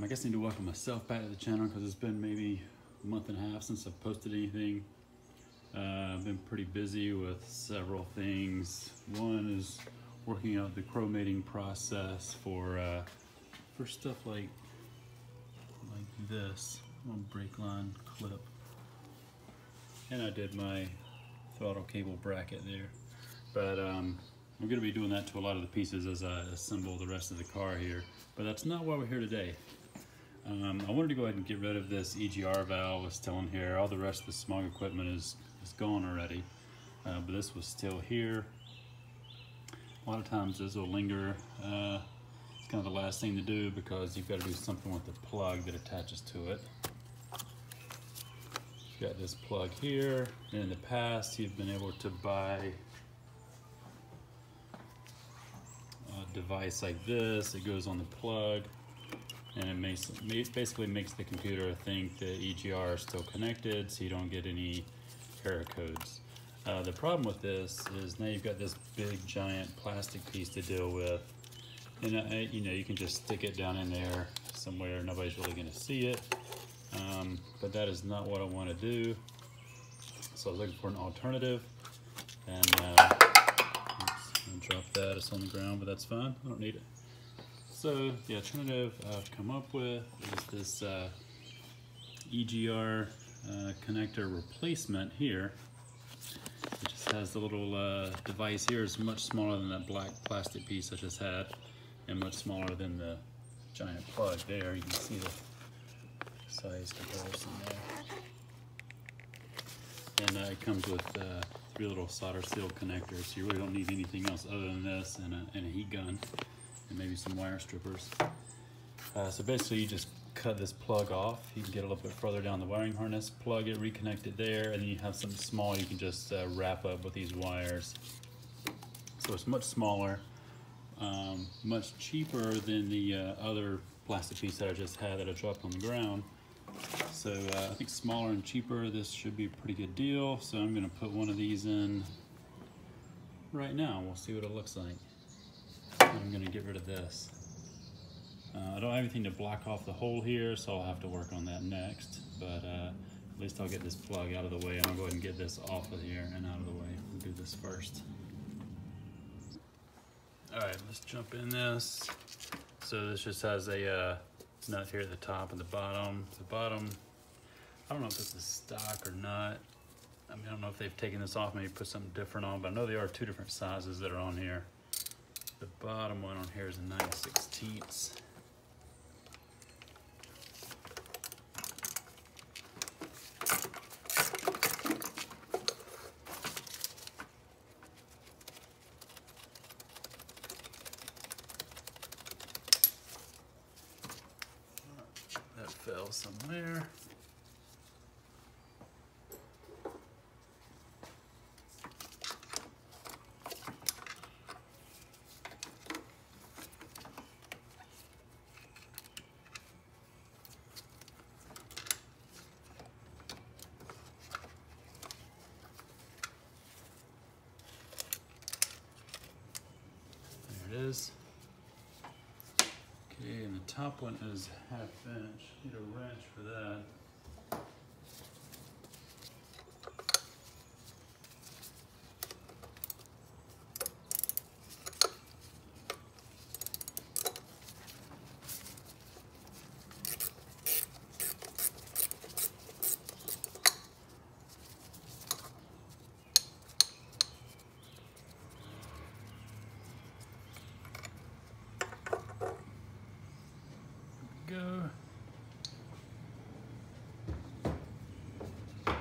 I guess I need to welcome myself back to the channel because it's been maybe a month and a half since I've posted anything. I've been pretty busy with several things. One is working out the chromating process for stuff like this on brake line clip, and I did my throttle cable bracket there. But I'm going to be doing that to a lot of the pieces as I assemble the rest of the car here. But that's not why we're here today. I wanted to go ahead and get rid of this EGR valve. It's still in here. All the rest of the smog equipment is gone already, but this was still here. A lot of times this will linger. It's kind of the last thing to do because you've got to do something with the plug that attaches to it. You've got this plug here, and in the past you've been able to buy a device like this. It goes on the plug, and it basically makes the computer think the EGR is still connected, so you don't get any error codes. The problem with this is now you've got this big giant plastic piece to deal with, and you know, you can just stick it down in there somewhere. Nobody's really going to see it, but that is not what I want to do. So I was looking for an alternative, and oops, I'll drop that. It's on the ground, but that's fine. I don't need it. So the alternative I've come up with is this EGR connector replacement here. It just has the little device here. It's much smaller than that black plastic piece I just had, and much smaller than the giant plug there. You can see the size comparison there. And it comes with 3 little solder seal connectors, so you really don't need anything else other than this and a heat gun, and maybe some wire strippers. So basically you just cut this plug off. You can get a little bit further down the wiring harness, plug it, reconnect it there, and then you have something small you can just wrap up with these wires. So it's much smaller, much cheaper than the other plastic piece that I just had that I dropped on the ground. So I think smaller and cheaper, this should be a pretty good deal. So I'm gonna put one of these in right now. We'll see what it looks like. I'm gonna get rid of this. I don't have anything to block off the hole here, so I'll have to work on that next. But at least I'll get this plug out of the way. I'll go ahead and get this off of here and out of the way. We'll do this first. All right, let's jump in this. So this just has a nut here at the top and the bottom. The bottom, I don't know if this is stock or not. I mean, I don't know if they've taken this off, maybe put something different on, but I know there are 2 different sizes that are on here. The bottom one on here is a 9/16. That fell somewhere. There it is. Okay, and the top one is 1/2 inch. Need a wrench for that. Go. That's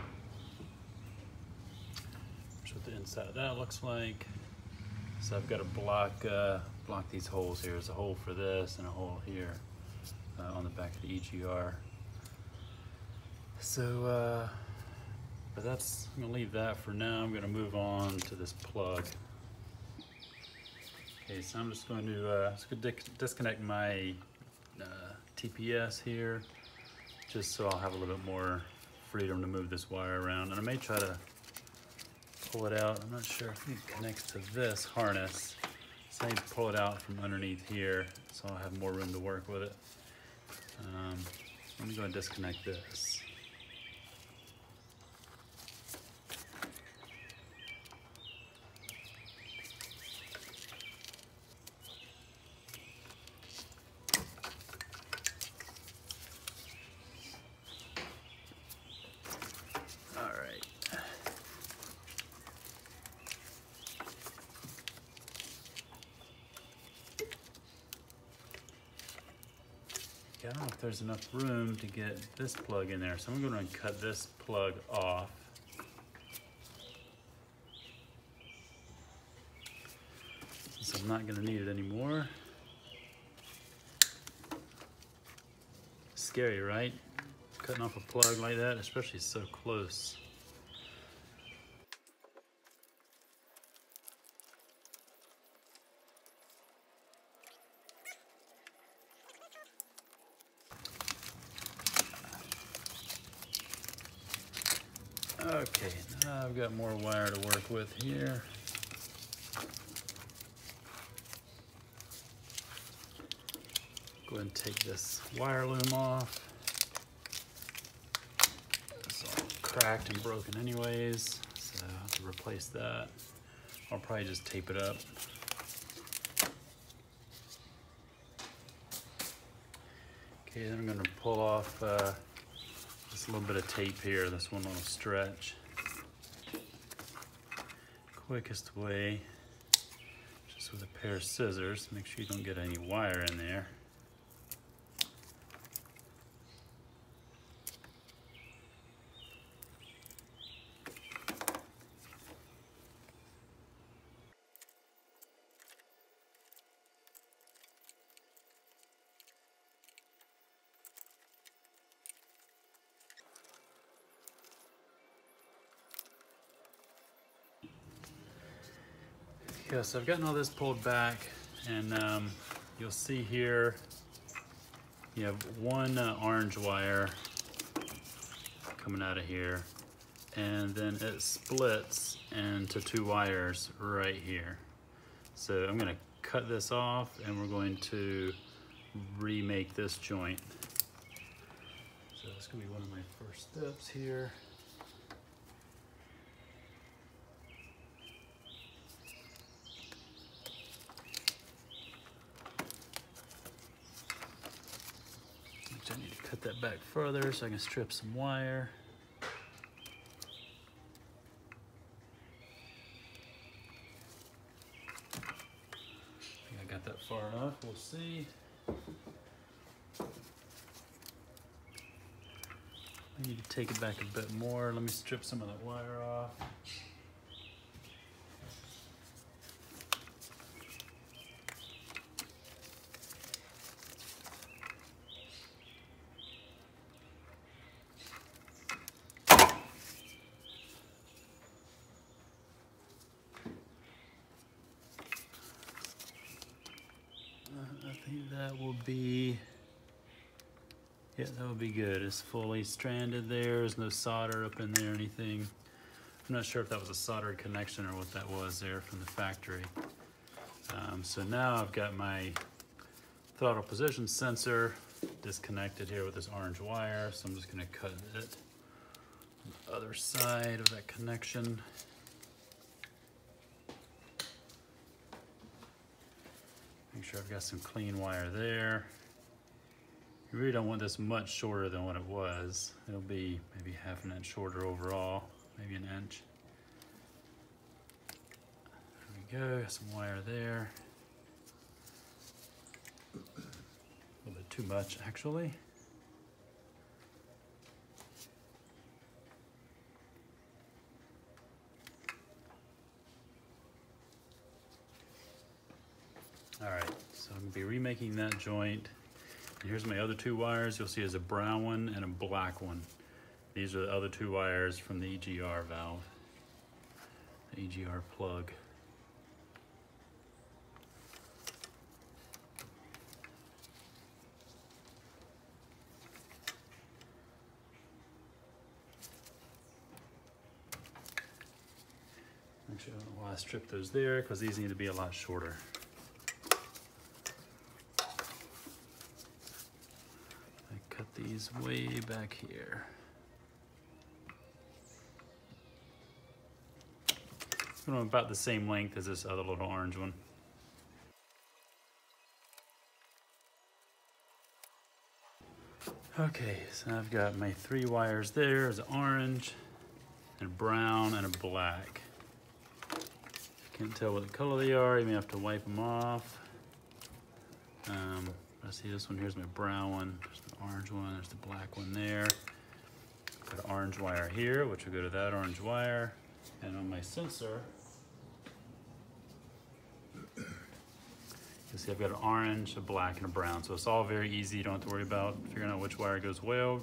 what the inside of that looks like. So I've got to block these holes here. There's a hole for this and a hole here on the back of the EGR. So, but that's, I'm gonna leave that for now. I'm gonna move on to this plug. Okay, so I'm just going to disconnect my TPS here, just so I'll have a little bit more freedom to move this wire around. And I may try to pull it out. I'm not sure if it connects to this harness. So I need to pull it out from underneath here so I'll have more room to work with it. Let me go and disconnect this. I don't know if there's enough room to get this plug in there, so I'm going to cut this plug off. Since I'm not going to need it anymore. Scary, right? Cutting off a plug like that, especially so close. Okay, now I've got more wire to work with here. Go ahead and take this wire loom off. It's all cracked and broken anyways, so I have to replace that. I'll probably just tape it up. Okay, then I'm going to pull off just a little bit of tape here, this one little stretch. Quickest way, just with a pair of scissors, make sure you don't get any wire in there. Yeah, so I've gotten all this pulled back, and you'll see here you have one orange wire coming out of here, and then it splits into two wires right here. So I'm going to cut this off, and we're going to remake this joint. So that's going to be one of my first steps here. I need to cut that back further so I can strip some wire. I think I got that far enough, we'll see. I need to take it back a bit more. Let me strip some of that wire off. I think that will be, yeah, that would be good. It's fully stranded there. There's no solder up in there or anything. I'm not sure if that was a soldered connection or what that was there from the factory. So now I've got my throttle position sensor disconnected here with this orange wire. So I'm just going to cut it on the other side of that connection. Make sure I've got some clean wire there. You really don't want this much shorter than what it was. It'll be maybe half an inch shorter overall, maybe an inch. There we go, got some wire there. A little bit too much actually. All right, so I'm gonna be remaking that joint. And here's my other two wires. You'll see there's a brown one and a black one. These are the other two wires from the EGR valve, the EGR plug. Actually, I don't know why I stripped those there, because these need to be a lot shorter. these way back here. About the same length as this other little orange one. Okay, so I've got my 3 wires there. There's an orange, and a brown, and a black. Can't tell what the color they are. You may have to wipe them off. I see this one here's my brown one. There's the orange one. There's the black one there. Got an orange wire here, which will go to that orange wire. And on my sensor, you see I've got an orange, a black, and a brown. So it's all very easy. You don't have to worry about figuring out which wire goes where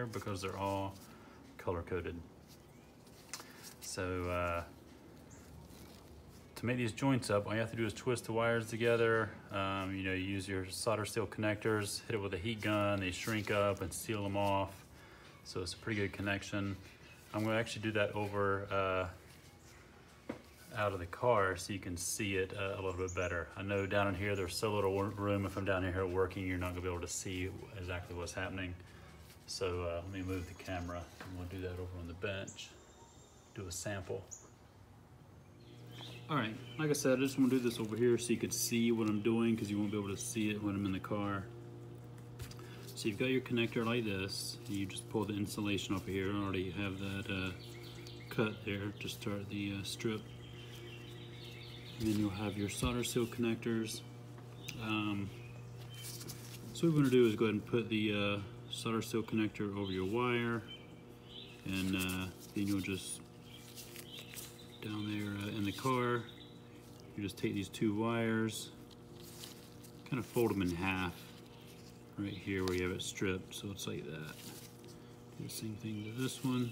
because they're all color coded. So to make these joints up, all you have to do is twist the wires together. You know, you use your solder steel connectors, hit it with a heat gun, they shrink up and seal them off. So it's a pretty good connection. I'm gonna actually do that over out of the car so you can see it a little bit better. I know down in here there's so little room. If I'm down in here working, you're not gonna be able to see exactly what's happening. So let me move the camera and we'll do that over on the bench. Do a sample. All right, like I said, I just want to do this over here so you could see what I'm doing because you won't be able to see it when I'm in the car. So you've got your connector like this. You just pull the insulation off of here. I already have that cut there to start the strip. And then you'll have your solder seal connectors. So what we're going to do is go ahead and put the solder seal connector over your wire, and then you'll just down there in the car, you just take these 2 wires, kind of fold them in half right here where you have it stripped, so it's like that. Do the same thing to this one.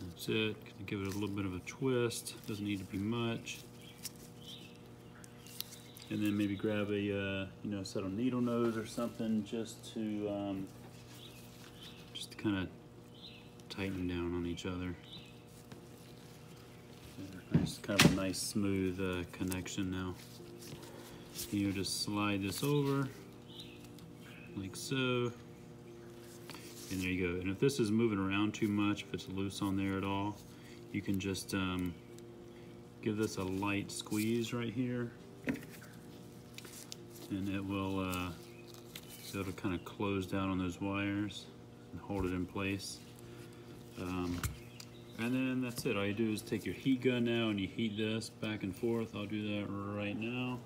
That's it. Give it a little bit of a twist. Doesn't need to be much. And then maybe grab a you know, set of needle nose or something just to kind of tighten down on each other. It's kind of a nice smooth connection now. You just slide this over like so, and there you go. And if this is moving around too much, if it's loose on there at all, you can just give this a light squeeze right here, and it will it'll kind of close down on those wires and hold it in place. And then that's it. All you do is take your heat gun now and you heat this back and forth. I'll do that right now.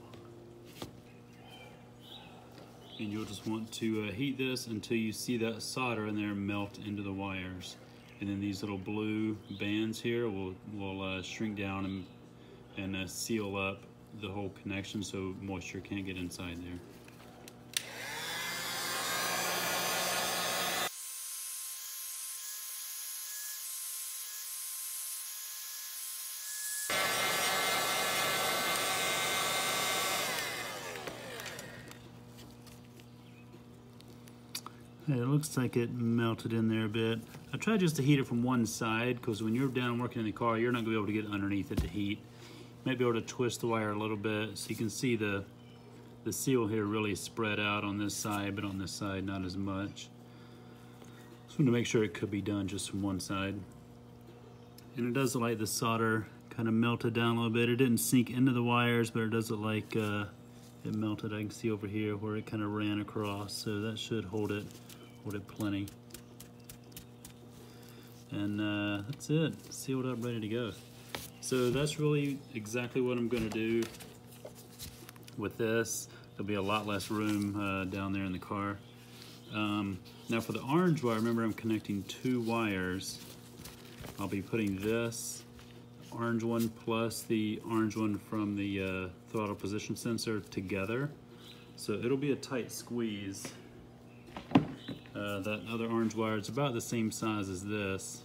And you'll just want to heat this until you see that solder in there melt into the wires. And then these little blue bands here will shrink down and seal up the whole connection so moisture can't get inside there. It looks like it melted in there a bit. I tried just to heat it from one side because when you're down working in the car, you're not going to be able to get underneath it to heat. You might be able to twist the wire a little bit so you can see the seal here really spread out on this side, but on this side not as much. Just want to make sure it could be done just from one side. And it does look like the solder kind of melted down a little bit. It didn't sink into the wires, but it does look like it melted. I can see over here where it kind of ran across, so that should hold it plenty. And that's it, sealed up, ready to go. So that's really exactly what I'm going to do with this. There'll be a lot less room down there in the car. Now for the orange wire, remember I'm connecting 2 wires. I'll be putting this orange one plus the orange one from the throttle position sensor together. So it'll be a tight squeeze. That other orange wire is about the same size as this.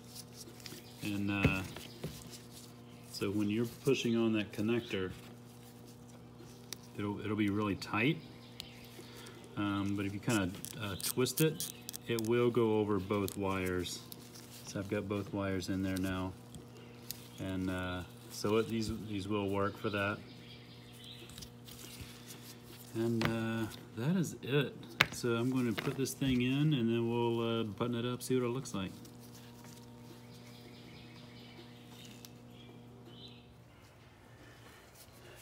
And so when you're pushing on that connector, it'll be really tight. But if you kind of twist it, it will go over both wires. So I've got both wires in there now. And so these will work for that. And that is it. So I'm going to put this thing in and then we'll button it up, see what it looks like.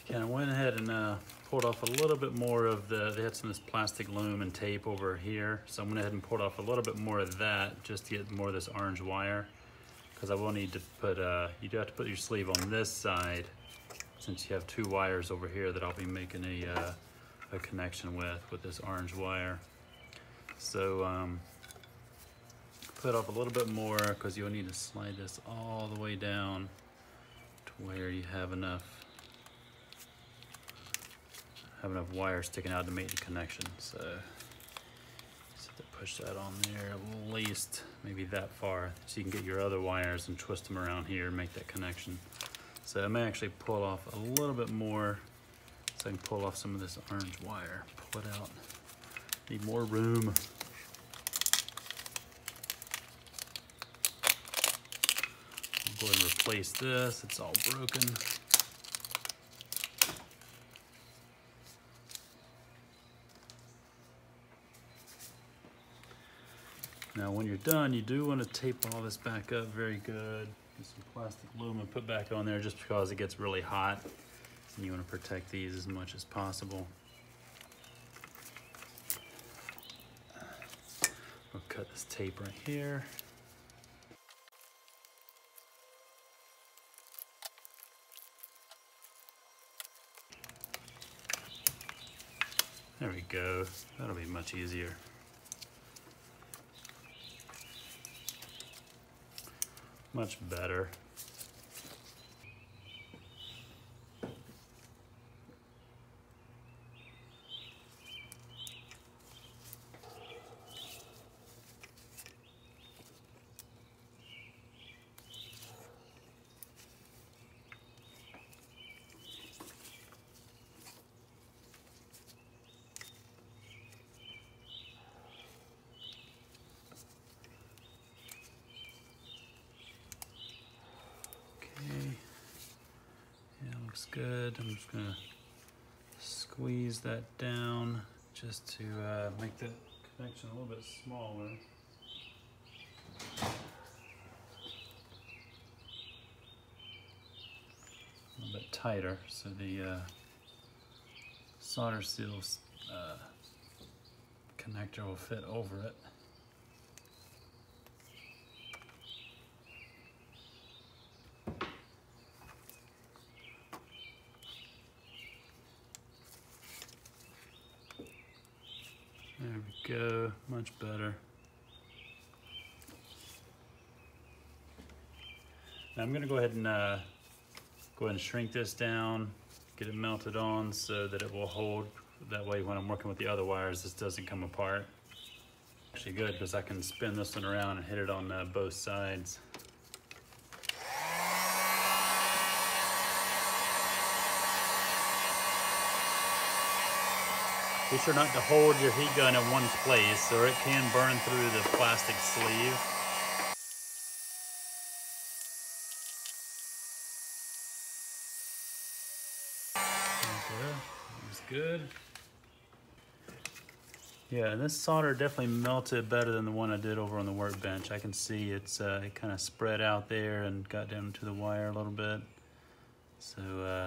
Okay, I went ahead and pulled off a little bit more of they had some of this plastic loom and tape over here. So I went ahead and pulled off a little bit more of that just to get more of this orange wire. Because I will need to put, you do have to put your sleeve on this side since you have two wires over here that I'll be making a connection with this orange wire. So put off a little bit more because you'll need to slide this all the way down to where you have enough wire sticking out to make the connection. So just have to push that on there at least maybe that far so you can get your other wires and twist them around here and make that connection. So I may actually pull off a little bit more so I can pull off some of this orange wire. Pull it out. Need more room. I'll go ahead and replace this. It's all broken. Now when you're done, you do want to tape all this back up very good. Get some plastic aluminum put back on there just because it gets really hot. And you want to protect these as much as possible. We'll cut this tape right here. There we go. That'll be much easier. Much better. Good. I'm just gonna squeeze that down just to make the connection a little bit smaller. A little bit tighter so the solder seal connector will fit over it. There we go, much better. Now I'm going to go ahead and shrink this down, get it melted on so that it will hold. That way when I'm working with the other wires, this doesn't come apart. Actually good because I can spin this one around and hit it on both sides. Be sure not to hold your heat gun in one place or it can burn through the plastic sleeve. Okay, that's good. Yeah, and this solder definitely melted better than the one I did over on the workbench. I can see it kind of spread out there and got down to the wire a little bit. So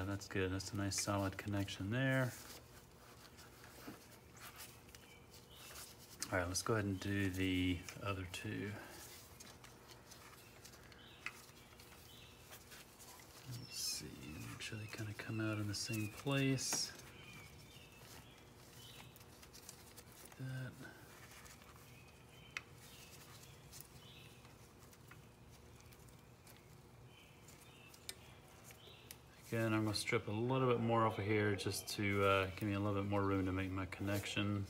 that's good. That's a nice solid connection there. All right, let's go ahead and do the other two. Let's see, make sure they kind of come out in the same place. That. Again, I'm going to strip a little bit more over here just to give me a little bit more room to make my connection.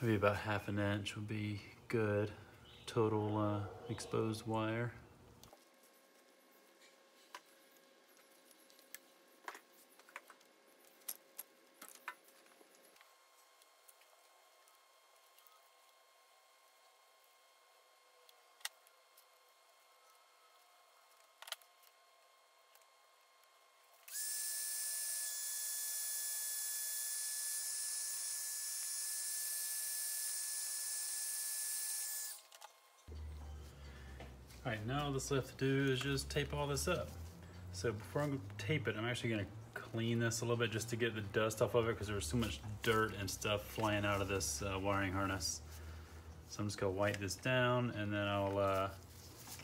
Maybe about 1/2 inch would be good. Total exposed wire. All right, now all that's left to do is just tape all this up. So before I tape it, I'm actually gonna clean this a little bit just to get the dust off of it because there was so much dirt and stuff flying out of this wiring harness. So I'm just gonna wipe this down, and then I'll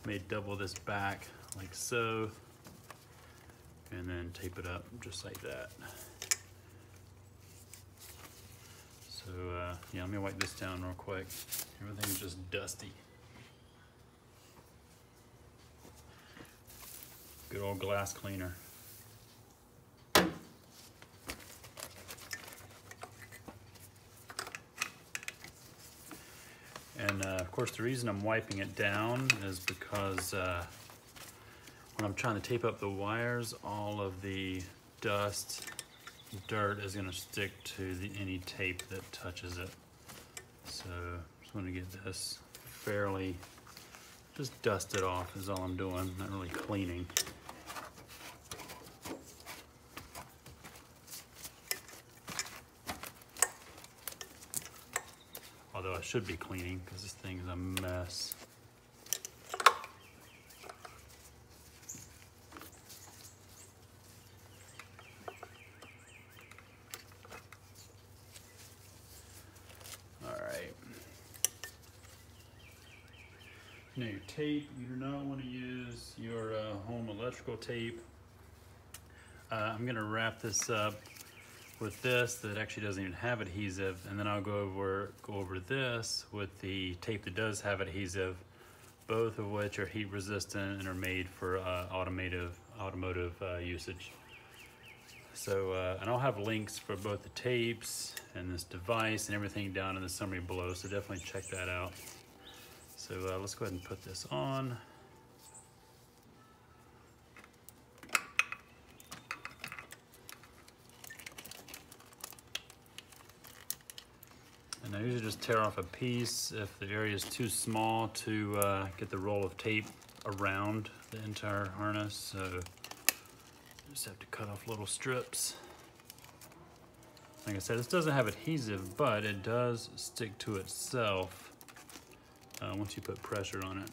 may double this back like so, and then tape it up just like that. So yeah, let me wipe this down real quick. Everything's just dusty. Good old glass cleaner. And of course the reason I'm wiping it down is because when I'm trying to tape up the wires, all of the dust, dirt is going to stick to any tape that touches it. So just want to get this fairly, just dust it off is all I'm doing, not really cleaning. Although I should be cleaning because this thing is a mess. All right. Now your tape, you do not want to use your home electrical tape. I'm gonna wrap this up with this that actually doesn't even have adhesive, and then I'll go over this with the tape that does have adhesive, both of which are heat resistant and are made for automotive usage. So and I'll have links for both the tapes and this device and everything down in the summary below, so definitely check that out. So let's go ahead and put this on. And I usually just tear off a piece if the area is too small to get the roll of tape around the entire harness. So just have to cut off little strips. Like I said, this doesn't have adhesive, but it does stick to itself once you put pressure on it.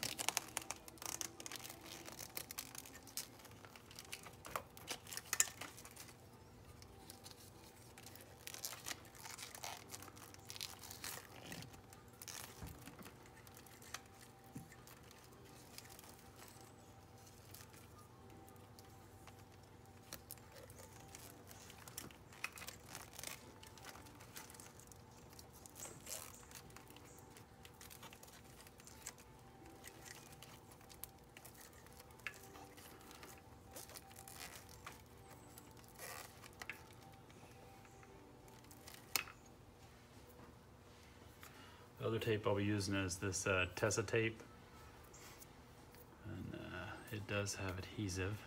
The other tape I'll be using is this Tessa tape, and it does have adhesive,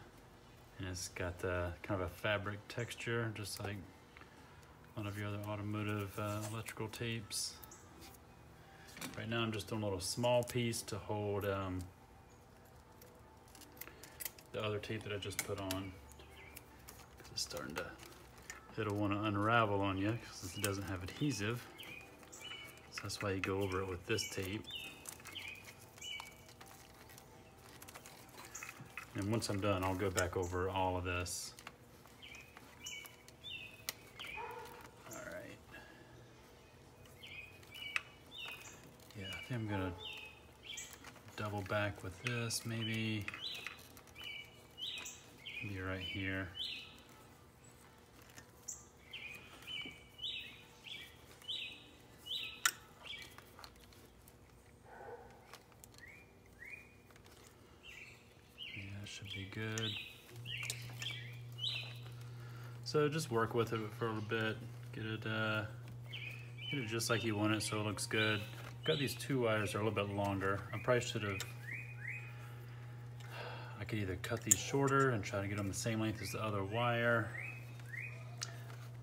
and it's got kind of a fabric texture, just like one of your other automotive electrical tapes. Right now I'm just doing a little small piece to hold the other tape that I just put on, because it's starting to, it'll want to unravel on you because it doesn't have adhesive. So that's why you go over it with this tape. And once I'm done, I'll go back over all of this. All right. Yeah, I think I'm gonna double back with this, maybe right here. Should be good. So just work with it for a little bit, get it just like you want it so it looks good. Got these two wires that are a little bit longer. I probably should have, I could either cut these shorter and try to get them the same length as the other wire.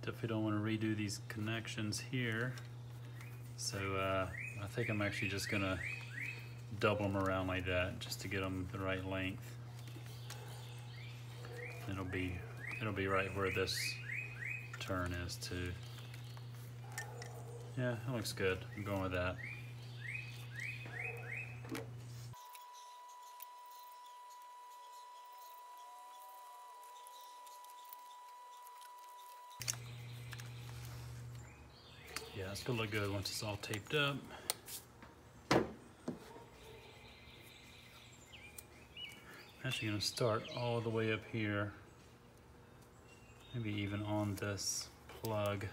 Definitely don't want to redo these connections here. So I think I'm actually just gonna double them around like that just to get them the right length. It'll be right where this turn is too. Yeah, it looks good. I'm going with that. It'll look good once it's all taped up. I'm actually going to start all the way up here, maybe even on this plug.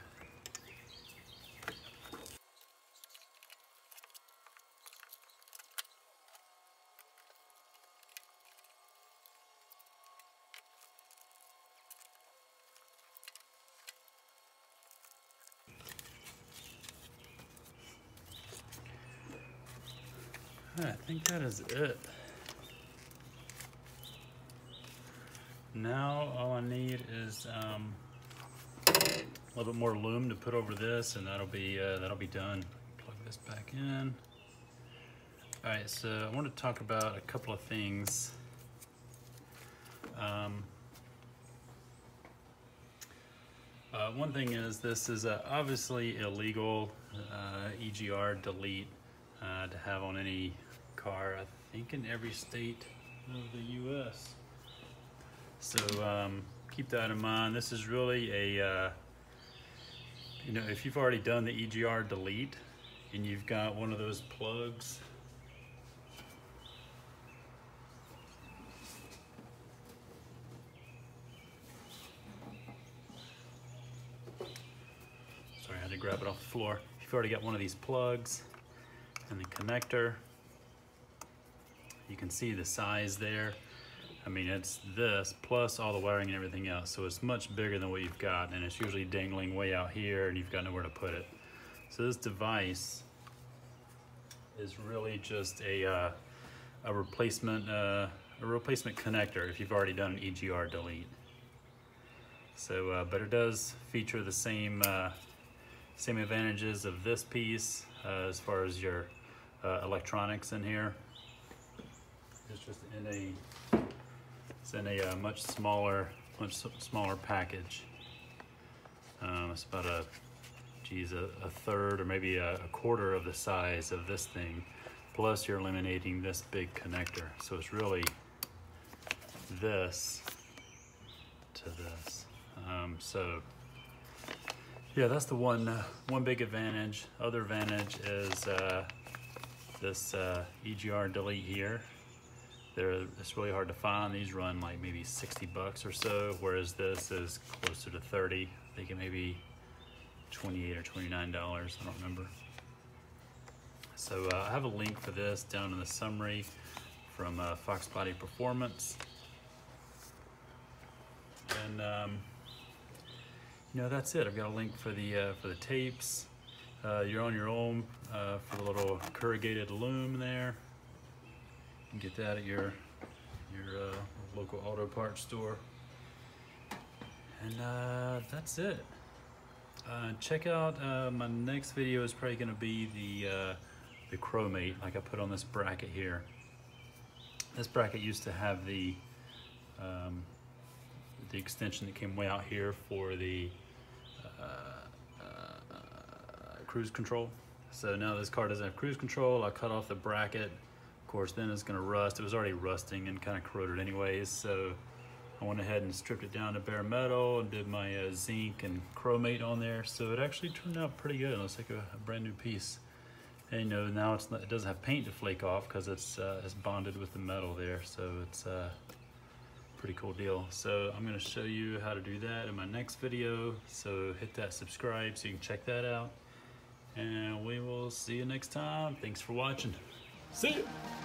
I think that is it. Now all I need is a little bit more loom to put over this, and that'll be done. Plug this back in. All right, so I want to talk about a couple of things. One thing is this is obviously illegal EGR Delete to have on any car, I think in every state of the US. So keep that in mind. This is really a, you know, if you've already done the EGR Delete and you've got one of those plugs, sorry, I had to grab it off the floor. If you've already got one of these plugs and the connector, you can see the size there. I mean, it's this plus all the wiring and everything else, so it's much bigger than what you've got, and it's usually dangling way out here and you've got nowhere to put it. So this device is really just a replacement connector if you've already done an EGR Delete. So but it does feature the same advantages of this piece as far as your electronics in here. It's just in a much smaller package. It's about a third or maybe a quarter of the size of this thing. Plus you're eliminating this big connector. So it's really this to this. So yeah, that's the one big advantage. Other advantage is this EGR Delete here. It's really hard to find. These run like maybe 60 bucks or so, whereas this is closer to 30. I think it may be $28 or $29, I don't remember. So I have a link for this down in the summary from Foxbody Performance. And you know, that's it. I've got a link for the tapes. You're on your own for the little corrugated loom there. You can get that at your local auto parts store. And that's it. Check out my next video is probably going to be the chromate, like I put on this bracket here. This bracket used to have the extension that came way out here for the cruise control. So now this car doesn't have cruise control. I cut off the bracket. Of course, then it's going to rust. It was already rusting and kind of corroded anyways, so I went ahead and stripped it down to bare metal and did my zinc and chromate on there. So it actually turned out pretty good. It looks like a brand new piece. And you know, now it doesn't have paint to flake off because it's bonded with the metal there. So it's pretty cool deal. So I'm going to show you how to do that in my next video. So hit that subscribe so you can check that out. And we will see you next time. Thanks for watching. See you.